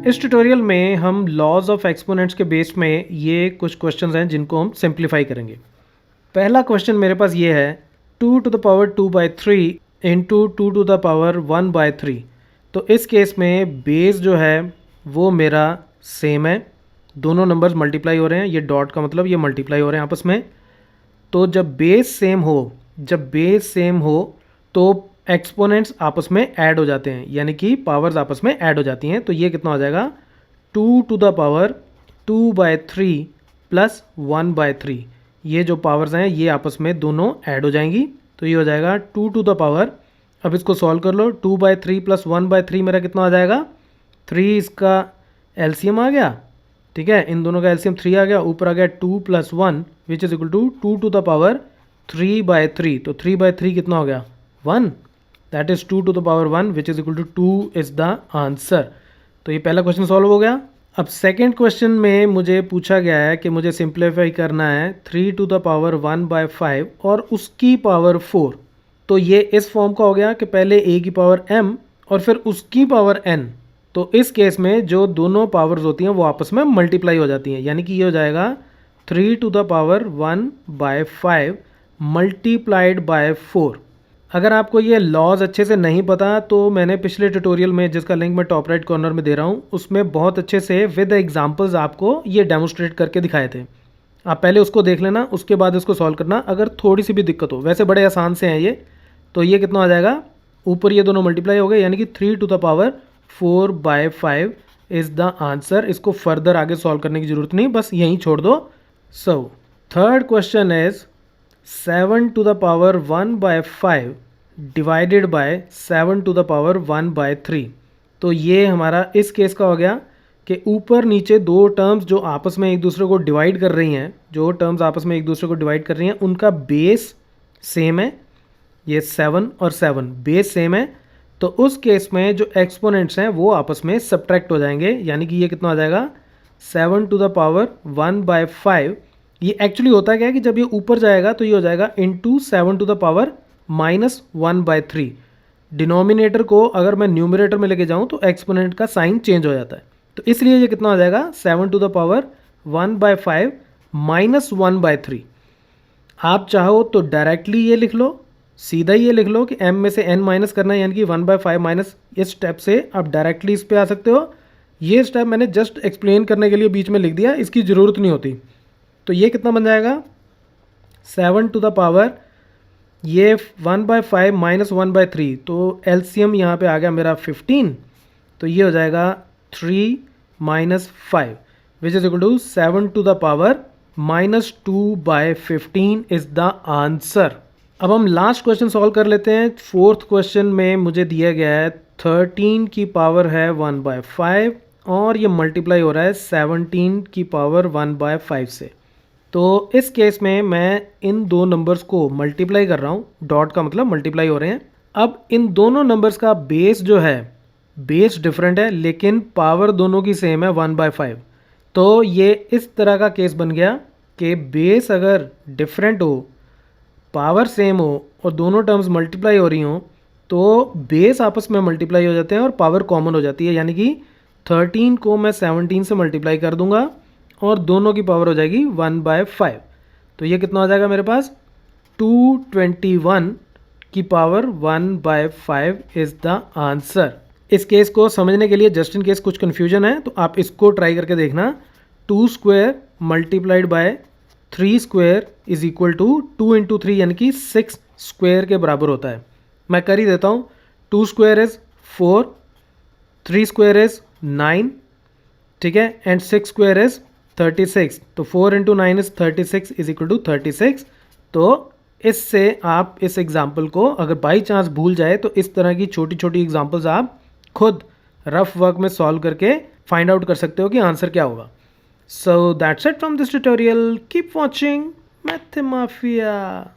इस ट्यूटोरियल में हम लॉज ऑफ एक्सपोनेंट्स के बेस में ये कुछ क्वेश्चंस हैं जिनको हम सिंप्लीफाई करेंगे। पहला क्वेश्चन मेरे पास ये है 2 to the power 2/3 into 2 to the power 1/3। तो इस केस में बेस जो है वो मेरा सेम है, दोनों नंबर्स मल्टीप्लाई हो रहे हैं, ये डॉट का मतलब ये मल्टीप्लाई हो रहे हैं आपस में। तो जब बेस सेम हो तो एक्सपोनेंट्स आपस में ऐड हो जाते हैं, यानी कि पावर्स आपस में ऐड हो जाती हैं। तो ये कितना हो जाएगा 2 टू द पावर 2/3 प्लस 1/3। ये जो पावर्स हैं ये आपस में दोनों ऐड हो जाएंगी, तो ये हो जाएगा 2 टू द पावर, अब इसको सॉल्व कर लो, 2/3 प्लस 1/3 मेरा कितना हो जाएगा 3, इसका एलसीएम आ गया, ठीक है, इन दोनों का एलसीएम 3 आ गया, ऊपर आ गया 2 plus 1 which is equal to 2 to the power 3/3। तो 3/3 कितना हो गया 1, that is 2 to the power 1 which is equal to 2 is the answer. तो ये पहला क्वेश्चन सॉल्व हो गया। अब सेकेंड क्वेश्चन में मुझे पूछा गया है कि मुझे सिंप्लीफाई करना है 3 टू द पावर 1/5 और उसकी पावर 4। तो ये इस फॉर्म का हो गया कि पहले a की पावर m और फिर उसकी पावर n। तो इस केस में जो दोनों पावर्स होती हैं वो आपस में मल्टीप्लाई हो जाती हैं, यानी कि ये हो जाएगा 3 to the power 1/5 multiplied by 4। अगर आपको ये लॉज अच्छे से नहीं पता तो मैंने पिछले ट्यूटोरियल में, जिसका लिंक मैं टॉप राइट कॉर्नर में दे रहा हूँ, उसमें बहुत अच्छे से विद एग्जांपल्स आपको ये डेमोस्ट्रेट करके दिखाए थे। आप पहले उसको देख लेना, उसके बाद इसको सॉल्व करना अगर थोड़ी सी भी दिक्कत हो। वैसे बड़े आसान से हैं ये। तो ये कितना आ जाएगा, ऊपर ये दोनों मल्टीप्लाई हो गए, यानी कि 3 to the power 4/5 is the answer. इसको फर्दर आगे सॉल्व करने की ज़रूरत नहीं, बस यहीं छोड़ दो। So third question is 7 to the power 1/5 divided by 7 to the power 1/3। तो ये हमारा इस केस का हो गया कि ऊपर नीचे दो टर्म्स जो आपस में एक दूसरे को डिवाइड कर रही हैं, उनका बेस सेम है, ये 7 और 7 बेस सेम है। तो उस केस में जो एक्सपोनेंट्स हैं वो आपस में सब्ट्रैक्ट हो जाएंगे, यानी कि ये कितना हो जाएगा 7 टू द पावर 1/5। ये एक्चुअली होता है क्या है कि जब ये ऊपर जाएगा तो ये हो जाएगा into 7 to the power -1/3। Denominator को अगर मैं न्यूमरेटर में लेके जाऊं तो एक्सपोनेंट का साइन चेंज हो जाता है। तो इसलिए ये कितना हो जाएगा 7 टू द पावर 1/5 -1/3। आप चाहो तो डायरेक्टली ये लिख लो, सीधा ये लिख लो कि m में से n माइनस करना है, यानी कि 1/5 माइनस। इस स्टेप से आप डायरेक्टली इस पे आ सकते हो। ये स्टेप मैंने जस्ट एक्सप्लेन करने के लिए बीच में लिख दिया, इसकी ज़रूरत नहीं होती। तो ये कितना बन जाएगा 7 टू द पावर ये 1/5 माइनस 1/3, तो एलसीएम यहाँ पे आ गया मेरा 15। तो ये हो जाएगा 3 minus 5 which is equal to 7 to the power -2/15 is the answer. अब हम लास्ट क्वेश्चन सॉल्व कर लेते हैं। फोर्थ क्वेश्चन में मुझे दिया गया है 13 की पावर है 1/5 और ये मल्टीप्लाई हो रहा है 17 की पावर 1/5 से। तो इस केस में मैं इन दो नंबर्स को मल्टीप्लाई कर रहा हूँ, डॉट का मतलब मल्टीप्लाई हो रहे हैं। अब इन दोनों नंबर्स का बेस जो है, बेस डिफरेंट है लेकिन पावर दोनों की सेम है 1/5। तो ये इस तरह का केस बन गया कि बेस अगर डिफरेंट हो, पावर सेम हो और दोनों टर्म्स मल्टीप्लाई हो रही हों तो बेस आपस में मल्टीप्लाई हो जाते हैं और पावर कॉमन हो जाती है, यानी कि 13 को मैं 17 से मल्टीप्लाई कर दूंगा और दोनों की पावर हो जाएगी 1/5। तो ये कितना हो जाएगा मेरे पास 221 की पावर 1/5 इज़ द आंसर। इस केस को समझने के लिए जस्ट इन केस कुछ कन्फ्यूजन है तो आप इसको ट्राई करके देखना। 2 square multiplied by 3 square is equal to 2 into 3, यानी कि 6 स्क्वायर के बराबर होता है। मैं कर ही देता हूँ। 2 स्क्वायर इज़ 4, 3 स्क्वायर इज़ 9, ठीक है, एंड 6 स्क्वायर इज़ 36। तो 4 into 9 is 36 is equal to 36। तो इससे आप इस एग्जाम्पल को अगर बाई चांस भूल जाए तो इस तरह की छोटी छोटी एग्जाम्पल्स आप खुद रफ वर्क में सॉल्व करके फाइंड आउट कर सकते हो कि आंसर क्या होगा। So that's it from this tutorial. Keep watching Mathemafia.